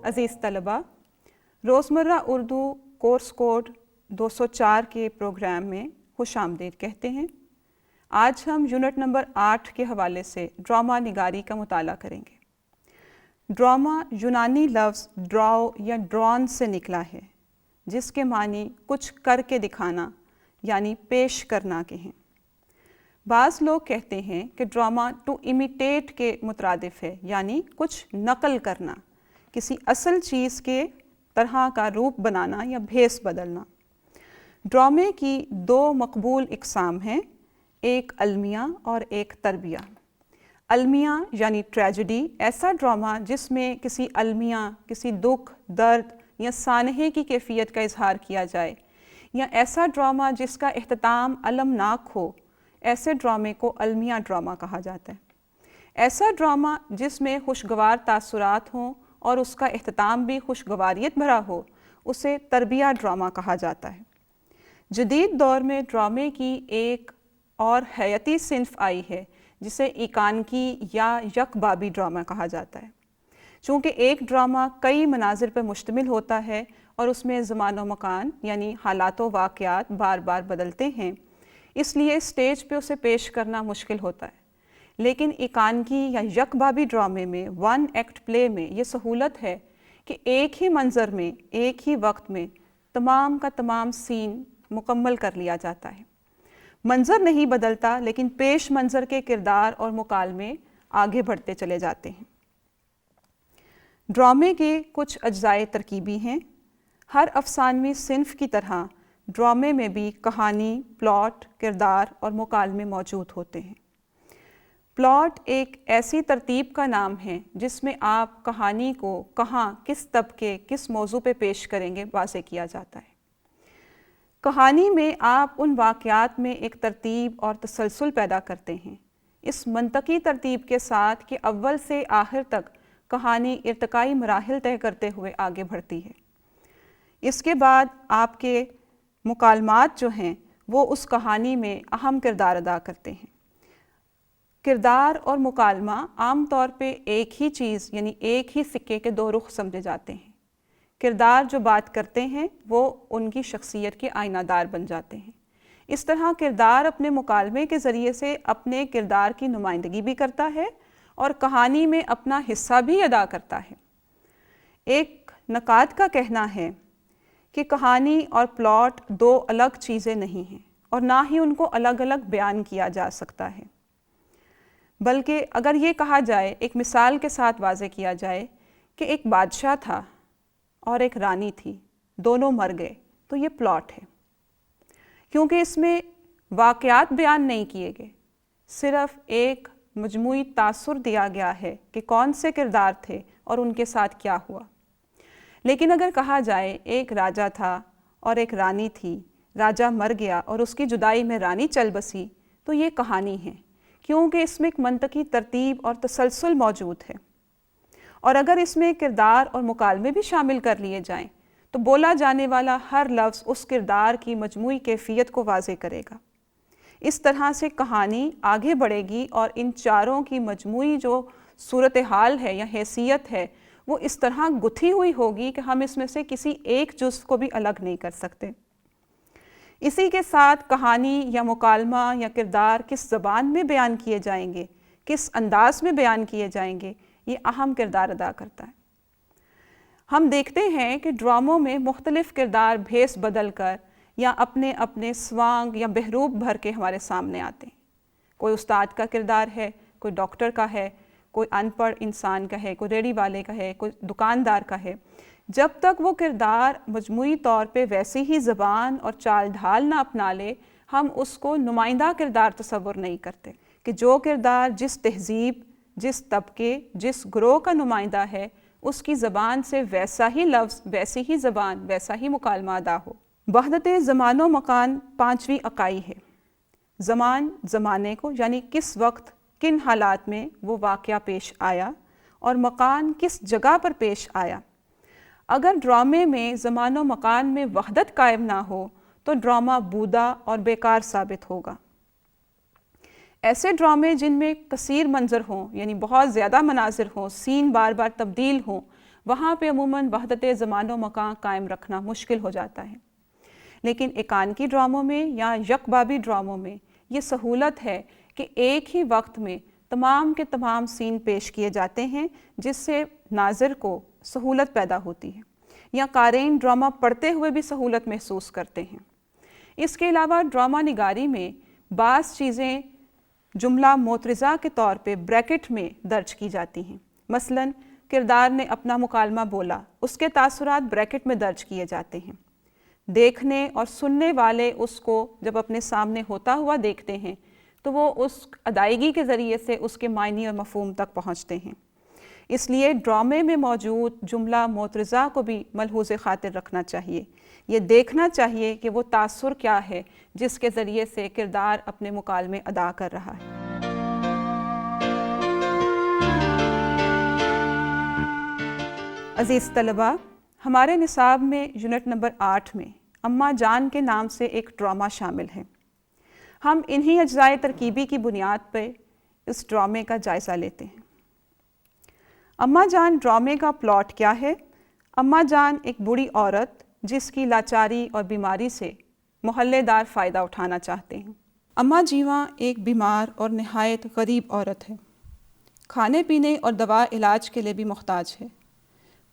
عزیز طلبہ، روزمرہ Urdu course code 204 کے پروگرام میں خوش آمدید کہتے ہیں۔ آج ہم یونٹ نمبر 8 کے حوالے سے ڈرامہ نگاری کا مطالعہ کریں گے۔ ڈرامہ یونانی لفظ ڈراؤ یا ڈرون سے نکلا ہے، جس کے معنی کچھ کر کے دکھانا یعنی پیش کرنا کے ہیں۔ بعض لوگ کہتے ہیں کہ ڈرامہ ٹو امیٹیٹ کے مترادف ہے، یعنی کچھ نقل کرنا، کسی اصل چیز کے طرح کا روپ بنانا یا بھیس بدلنا۔ ڈرامے کی دو مقبول اقسام ہیں، ایک المیہ اور ایک تربیہ۔ المیہ یعنی ٹریجڈی، ایسا ڈرامہ جس میں کسی المیہ، کسی دکھ، درد یا سانحے کی کیفیت کا اظہار کیا جائے، یا ایسا ڈرامہ جس کا اختتام المناک ہو، ایسے ڈرامے کو المیہ ڈرامہ کہا جاتا ہے۔ ایسا ڈرامہ جس میں خوشگوار تاثرات ہوں اور اس کا اختتام بھی خوشگواریت بھرا ہو، اسے تربیہ ڈرامہ کہا جاتا ہے۔ جدید دور میں ڈرامے کی ایک اور حیاتی صنف آئی ہے جسے ایکانکی یا یک بابی ڈرامہ کہا جاتا ہے۔ چونکہ ایک ڈرامہ کئی مناظر پر مشتمل ہوتا ہے اور اس میں زمان و مکان یعنی حالات و واقعات بار بار بدلتے ہیں، اس لیے اسٹیج پہ اسے پیش کرنا مشکل ہوتا ہے۔ لیکن ایکانکی یا یک بابی ڈرامے میں ون ایکٹ پلے میں یہ سہولت ہے کہ ایک ہی منظر میں ایک ہی وقت میں تمام کا تمام سین مکمل کر لیا جاتا ہے۔ منظر نہیں بدلتا، لیکن پیش منظر کے کردار اور مکالمے آگے بڑھتے چلے جاتے ہیں۔ ڈرامے کے کچھ اجزائے ترکیبی ہیں۔ ہر افسانوی صنف کی طرح ڈرامے میں بھی کہانی، پلاٹ، کردار اور مکالمے موجود ہوتے ہیں۔ پلاٹ ایک ایسی ترتیب کا نام ہے جس میں آپ کہانی کو کہاں، کس طبقے، کس موضوع پہ پیش کریں گے واضح کیا جاتا ہے۔ کہانی میں آپ ان واقعات میں ایک ترتیب اور تسلسل پیدا کرتے ہیں، اس منطقی ترتیب کے ساتھ کہ اول سے آخر تک کہانی ارتقائی مراحل طے کرتے ہوئے آگے بڑھتی ہے۔ اس کے بعد آپ کے مکالمات جو ہیں وہ اس کہانی میں اہم کردار ادا کرتے ہیں۔ کردار اور مکالمہ عام طور پہ ایک ہی چیز یعنی ایک ہی سکے کے دو رخ سمجھے جاتے ہیں۔ کردار جو بات کرتے ہیں وہ ان کی شخصیت کے آئینہ دار بن جاتے ہیں۔ اس طرح کردار اپنے مکالمے کے ذریعے سے اپنے کردار کی نمائندگی بھی کرتا ہے اور کہانی میں اپنا حصہ بھی ادا کرتا ہے۔ ایک نقاد کا کہنا ہے کہ کہانی اور پلاٹ دو الگ چیزیں نہیں ہیں اور نہ ہی ان کو الگ الگ بیان کیا جا سکتا ہے، بلکہ اگر یہ کہا جائے، ایک مثال کے ساتھ واضح کیا جائے کہ ایک بادشاہ تھا اور ایک رانی تھی، دونوں مر گئے، تو یہ پلاٹ ہے، کیونکہ اس میں واقعات بیان نہیں کیے گئے، صرف ایک مجموعی تاثر دیا گیا ہے کہ کون سے کردار تھے اور ان کے ساتھ کیا ہوا۔ لیکن اگر کہا جائے ایک راجا تھا اور ایک رانی تھی، راجا مر گیا اور اس کی جدائی میں رانی چل بسی، تو یہ کہانی ہے، کیونکہ اس میں ایک منطقی ترتیب اور تسلسل موجود ہے۔ اور اگر اس میں کردار اور مکالمے بھی شامل کر لیے جائیں تو بولا جانے والا ہر لفظ اس کردار کی مجموعی کیفیت کو واضح کرے گا۔ اس طرح سے کہانی آگے بڑھے گی اور ان چاروں کی مجموعی جو صورتحال ہے یا حیثیت ہے وہ اس طرح گتھی ہوئی ہوگی کہ ہم اس میں سے کسی ایک جزو کو بھی الگ نہیں کر سکتے۔ اسی کے ساتھ کہانی یا مکالمہ یا کردار کس زبان میں بیان کیے جائیں گے، کس انداز میں بیان کیے جائیں گے، یہ اہم کردار ادا کرتا ہے۔ ہم دیکھتے ہیں کہ ڈراموں میں مختلف کردار بھیس بدل کر یا اپنے اپنے سوانگ یا بحروب بھر کے ہمارے سامنے آتے ہیں۔ کوئی استاد کا کردار ہے، کوئی ڈاکٹر کا ہے، کوئی ان پڑھ انسان کا ہے، کوئی ریڑھی والے کا ہے، کوئی دکاندار کا ہے۔ جب تک وہ کردار مجموعی طور پہ ویسی ہی زبان اور چال ڈھال نہ اپنا لے، ہم اس کو نمائندہ کردار تصور نہیں کرتے کہ جو کردار جس تہذیب، جس طبقے، جس گروہ کا نمائندہ ہے، اس کی زبان سے ویسا ہی لفظ، ویسی ہی زبان، ویسا ہی مکالمہ ادا ہو۔ وحدت زمان و مکان پانچویں اکائی ہے۔ زمان زمانے کو یعنی کس وقت، کن حالات میں وہ واقعہ پیش آیا، اور مکان کس جگہ پر پیش آیا۔ اگر ڈرامے میں زمان و مکان میں وحدت قائم نہ ہو تو ڈرامہ بودا اور بیکار ثابت ہوگا۔ ایسے ڈرامے جن میں کثیر منظر ہوں، یعنی بہت زیادہ مناظر ہوں، سین بار بار تبدیل ہوں، وہاں پہ عموماً وحدت زمان و مکان قائم رکھنا مشکل ہو جاتا ہے، لیکن ایکانکی ڈراموں میں یا یکبابی ڈراموں میں یہ سہولت ہے کہ ایک ہی وقت میں تمام کے تمام سین پیش کیے جاتے ہیں، جس سے ناظر کو سہولت پیدا ہوتی ہے یا قارئین ڈرامہ پڑھتے ہوئے بھی سہولت محسوس کرتے ہیں۔ اس کے علاوہ ڈرامہ نگاری میں بعض چیزیں جملہ معترضہ کے طور پہ بریکٹ میں درج کی جاتی ہیں، مثلاً کردار نے اپنا مکالمہ بولا، اس کے تاثرات بریکٹ میں درج کیے جاتے ہیں۔ دیکھنے اور سننے والے اس کو جب اپنے سامنے ہوتا ہوا دیکھتے ہیں تو وہ اس ادائیگی کے ذریعے سے اس کے معنی اور مفہوم تک پہنچتے ہیں۔ اس لیے ڈرامے میں موجود جملہ معترضہ کو بھی ملحوظ خاطر رکھنا چاہیے، یہ دیکھنا چاہیے کہ وہ تاثر کیا ہے جس کے ذریعے سے کردار اپنے مکالمے ادا کر رہا ہے۔ عزیز طلبہ، ہمارے نصاب میں یونٹ نمبر 8 میں اماں جان کے نام سے ایک ڈرامہ شامل ہے۔ ہم انہی اجزائے ترکیبی کی بنیاد پہ اس ڈرامے کا جائزہ لیتے ہیں۔ اماں جان ڈرامے کا پلاٹ کیا ہے؟ اماں جان ایک بوڑھی عورت جس کی لاچاری اور بیماری سے محلے دار فائدہ اٹھانا چاہتے ہیں۔ اماں جیواں ایک بیمار اور نہایت غریب عورت ہے، کھانے پینے اور دوا علاج کے لیے بھی محتاج ہے۔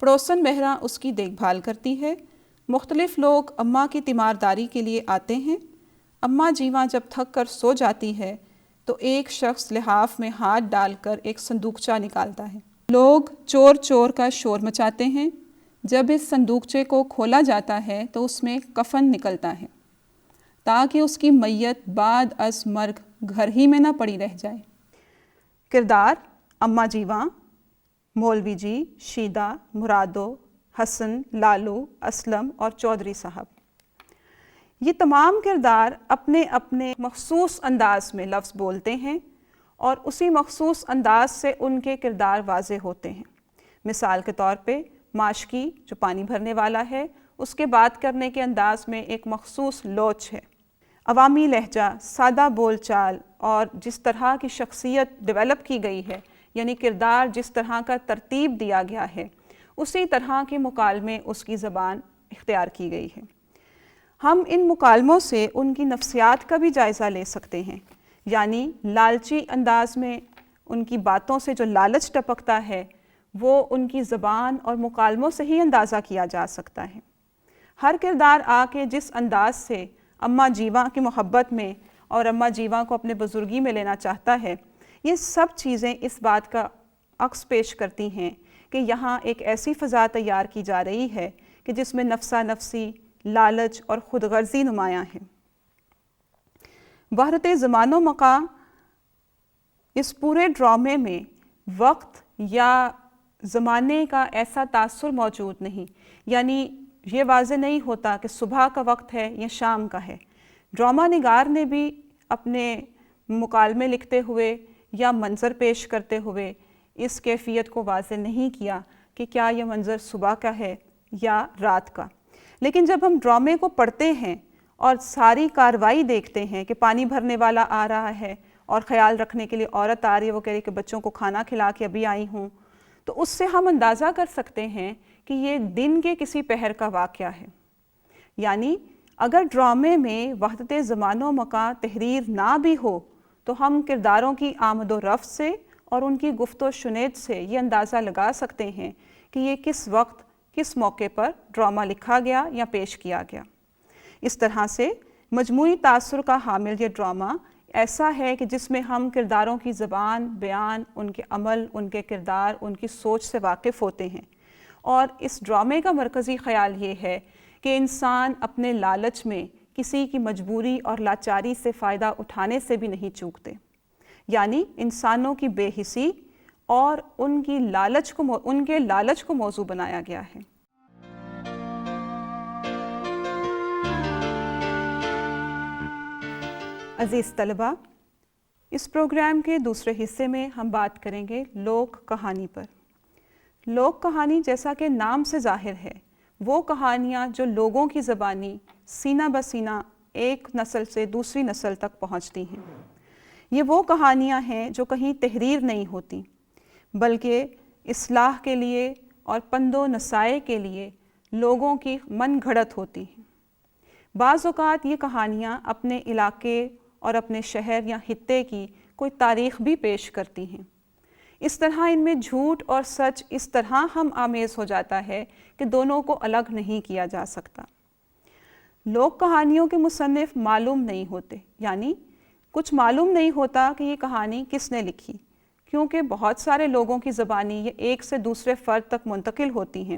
پڑوسن مہراں اس کی دیکھ بھال کرتی ہے۔ مختلف لوگ اماں کی تیمارداری کے لیے آتے ہیں۔ اماں جیواں جب تھک کر سو جاتی ہے تو ایک شخص لحاف میں ہاتھ ڈال کر ایک صندوقچہ نکالتا ہے۔ لوگ چور چور کا شور مچاتے ہیں۔ جب اس صندوقچے کو کھولا جاتا ہے تو اس میں کفن نکلتا ہے تاکہ اس کی میت بعد از مرگ گھر ہی میں نہ پڑی رہ جائے۔ کردار اماں جیواں، مولوی جی، شیدہ، مرادو، حسن، لالو، اسلم اور چودھری صاحب۔ یہ تمام کردار اپنے اپنے مخصوص انداز میں لفظ بولتے ہیں اور اسی مخصوص انداز سے ان کے کردار واضح ہوتے ہیں۔ مثال کے طور پہ ماشکی جو پانی بھرنے والا ہے، اس کے بات کرنے کے انداز میں ایک مخصوص لوچ ہے۔ عوامی لہجہ، سادہ بول چال اور جس طرح کی شخصیت ڈیولپ کی گئی ہے، یعنی کردار جس طرح کا ترتیب دیا گیا ہے، اسی طرح کے مکالمے اس کی زبان اختیار کی گئی ہے۔ ہم ان مکالموں سے ان کی نفسیات کا بھی جائزہ لے سکتے ہیں، یعنی لالچی انداز میں ان کی باتوں سے جو لالچ ٹپکتا ہے وہ ان کی زبان اور مکالموں سے ہی اندازہ کیا جا سکتا ہے۔ ہر کردار آ کے جس انداز سے اماں جیواں کی محبت میں اور اماں جیواں کو اپنے بزرگی میں لینا چاہتا ہے، یہ سب چیزیں اس بات کا عکس پیش کرتی ہیں کہ یہاں ایک ایسی فضا تیار کی جا رہی ہے کہ جس میں نفسا نفسی، لالچ اور خود غرضی نمایاں ہے۔ وحدت زمان و مکان اس پورے ڈرامے میں وقت یا زمانے کا ایسا تاثر موجود نہیں، یعنی یہ واضح نہیں ہوتا کہ صبح کا وقت ہے یا شام کا ہے۔ ڈرامہ نگار نے بھی اپنے مکالمے لکھتے ہوئے یا منظر پیش کرتے ہوئے اس کیفیت کو واضح نہیں کیا کہ کیا یہ منظر صبح کا ہے یا رات کا۔ لیکن جب ہم ڈرامے کو پڑھتے ہیں اور ساری کارروائی دیکھتے ہیں کہ پانی بھرنے والا آ رہا ہے اور خیال رکھنے کے لیے عورت آ رہی ہے، وہ کہہ رہی کہ بچوں کو کھانا کھلا کے ابھی آئی ہوں، تو اس سے ہم اندازہ کر سکتے ہیں کہ یہ دن کے کسی پہر کا واقعہ ہے۔ یعنی اگر ڈرامے میں وحدت زمان و مکان تحریر نہ بھی ہو تو ہم کرداروں کی آمد و رفت سے اور ان کی گفت و شنید سے یہ اندازہ لگا سکتے ہیں کہ یہ کس وقت کس موقع پر ڈرامہ لکھا گیا یا پیش کیا گیا۔ اس طرح سے مجموعی تاثر کا حامل یہ ڈرامہ ایسا ہے کہ جس میں ہم کرداروں کی زبان، بیان، ان کے عمل، ان کے کردار، ان کی سوچ سے واقف ہوتے ہیں۔ اور اس ڈرامے کا مرکزی خیال یہ ہے کہ انسان اپنے لالچ میں کسی کی مجبوری اور لاچاری سے فائدہ اٹھانے سے بھی نہیں چوکتے، یعنی انسانوں کی بے حسی اور ان کے لالچ کو موضوع بنایا گیا ہے۔ عزیز طلبہ، اس پروگرام کے دوسرے حصے میں ہم بات کریں گے لوک کہانی پر۔ لوک کہانی جیسا کہ نام سے ظاہر ہے، وہ کہانیاں جو لوگوں کی زبانی سینہ بسینہ ایک نسل سے دوسری نسل تک پہنچتی ہیں۔ یہ وہ کہانیاں ہیں جو کہیں تحریر نہیں ہوتی، بلکہ اصلاح کے لیے اور پند و نصائح کے لیے لوگوں کی من گھڑت ہوتی ہیں۔ بعض اوقات یہ کہانیاں اپنے علاقے اور اپنے شہر یا خطے کی کوئی تاریخ بھی پیش کرتی ہیں۔ اس طرح ان میں جھوٹ اور سچ اس طرح ہم آمیز ہو جاتا ہے کہ دونوں کو الگ نہیں کیا جا سکتا۔ لوک کہانیوں کے مصنف معلوم نہیں ہوتے، یعنی کچھ معلوم نہیں ہوتا کہ یہ کہانی کس نے لکھی، کیونکہ بہت سارے لوگوں کی زبانی یہ ایک سے دوسرے فرد تک منتقل ہوتی ہیں،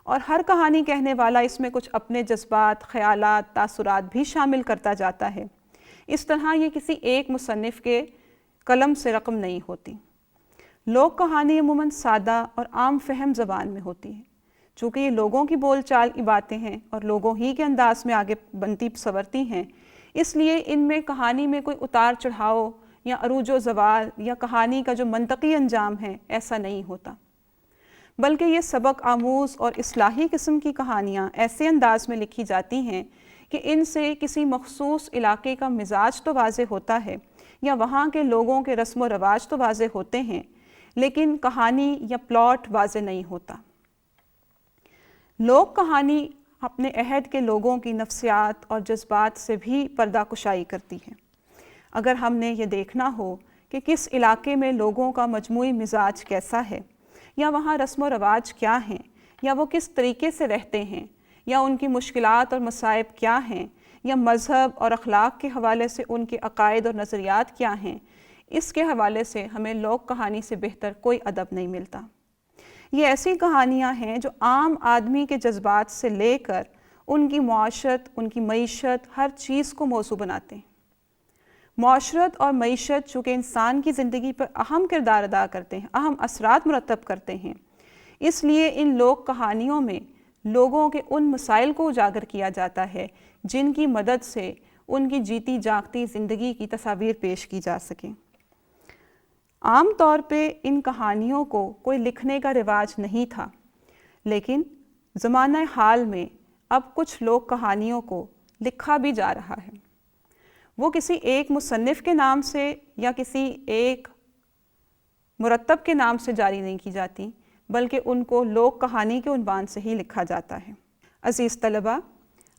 اور ہر کہانی کہنے والا اس میں کچھ اپنے جذبات، خیالات، تاثرات بھی شامل کرتا جاتا ہے۔ اس طرح یہ کسی ایک مصنف کے قلم سے رقم نہیں ہوتی۔ لوک کہانی عموماً سادہ اور عام فہم زبان میں ہوتی ہے۔ چونکہ یہ لوگوں کی بول چال کی باتیں ہیں اور لوگوں ہی کے انداز میں آگے بنتی سنورتی ہیں، اس لیے ان میں کہانی میں کوئی اتار چڑھاؤ یا عروج و زوال یا کہانی کا جو منطقی انجام ہے ایسا نہیں ہوتا، بلکہ یہ سبق آموز اور اصلاحی قسم کی کہانیاں ایسے انداز میں لکھی جاتی ہیں کہ ان سے کسی مخصوص علاقے کا مزاج تو واضح ہوتا ہے یا وہاں کے لوگوں کے رسم و رواج تو واضح ہوتے ہیں، لیکن کہانی یا پلاٹ واضح نہیں ہوتا۔ لوک کہانی اپنے عہد کے لوگوں کی نفسیات اور جذبات سے بھی پردہ کشائی کرتی ہے۔ اگر ہم نے یہ دیکھنا ہو کہ کس علاقے میں لوگوں کا مجموعی مزاج کیسا ہے، یا وہاں رسم و رواج کیا ہیں، یا وہ کس طریقے سے رہتے ہیں، یا ان کی مشکلات اور مصائب کیا ہیں، یا مذہب اور اخلاق کے حوالے سے ان کے عقائد اور نظریات کیا ہیں، اس کے حوالے سے ہمیں لوک کہانی سے بہتر کوئی ادب نہیں ملتا۔ یہ ایسی کہانیاں ہیں جو عام آدمی کے جذبات سے لے کر ان کی معاشرت، ان کی معیشت، ہر چیز کو موضوع بناتے ہیں۔ معاشرت اور معیشت چونکہ انسان کی زندگی پر اہم کردار ادا کرتے ہیں، اہم اثرات مرتب کرتے ہیں، اس لیے ان لوک کہانیوں میں لوگوں کے ان مسائل کو اجاگر کیا جاتا ہے جن کی مدد سے ان کی جیتی جاگتی زندگی کی تصاویر پیش کی جا سکیں۔ عام طور پہ ان کہانیوں کو کوئی لکھنے کا رواج نہیں تھا، لیکن زمانہ حال میں اب کچھ لوک کہانیوں کو لکھا بھی جا رہا ہے۔ وہ کسی ایک مصنف کے نام سے یا کسی ایک مرتب کے نام سے جاری نہیں کی جاتی، بلکہ ان کو لوک کہانی کے عنوان سے ہی لکھا جاتا ہے۔ عزیز طلباء،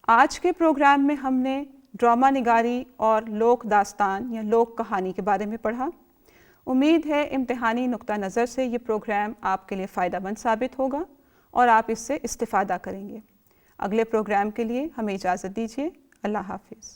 آج کے پروگرام میں ہم نے ڈرامہ نگاری اور لوک داستان یا لوک کہانی کے بارے میں پڑھا۔ امید ہے امتحانی نقطہ نظر سے یہ پروگرام آپ کے لیے فائدہ مند ثابت ہوگا اور آپ اس سے استفادہ کریں گے۔ اگلے پروگرام کے لیے ہمیں اجازت دیجیے۔ اللہ حافظ۔